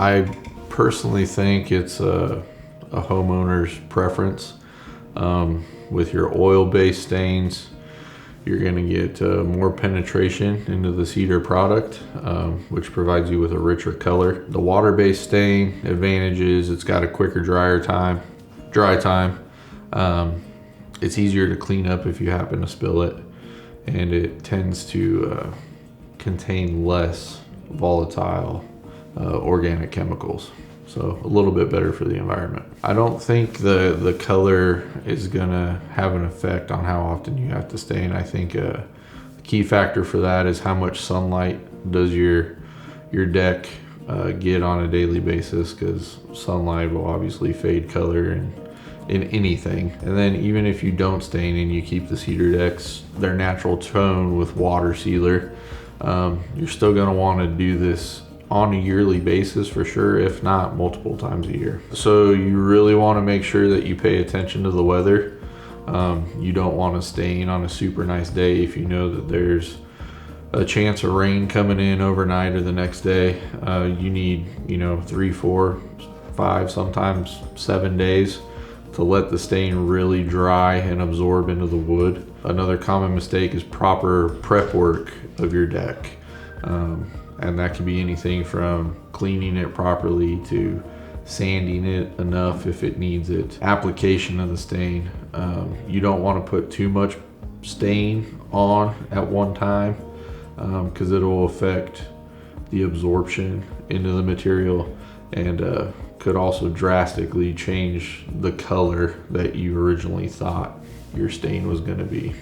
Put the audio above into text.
I personally think it's a homeowner's preference. With your oil-based stains, you're going to get more penetration into the Cedar product, which provides you with a richer color. The water-based stain advantages, it's got a quicker dry time. It's easier to clean up if you happen to spill it, and it tends to contain less volatile organic chemicals. So a little bit better for the environment. I don't think the color is gonna have an effect on how often you have to stain. I think a key factor for that is how much sunlight does your deck get on a daily basis, because sunlight will obviously fade color in anything. And then even if you don't stain and you keep the Cedar decks their natural tone with water sealer, you're still gonna wanna do this on a yearly basis for sure, if not multiple times a year. So you really wanna make sure that you pay attention to the weather. You don't wanna stain on a super nice day if you know that there's a chance of rain coming in overnight or the next day. You need 3, 4, 5, sometimes 7 days to let the stain really dry and absorb into the wood. Another common mistake is proper prep work of your deck. And that can be anything from cleaning it properly to sanding it enough if it needs it. Application of the stain. You don't want to put too much stain on at one time, because it will affect the absorption into the material, and could also drastically change the color that you originally thought your stain was going to be.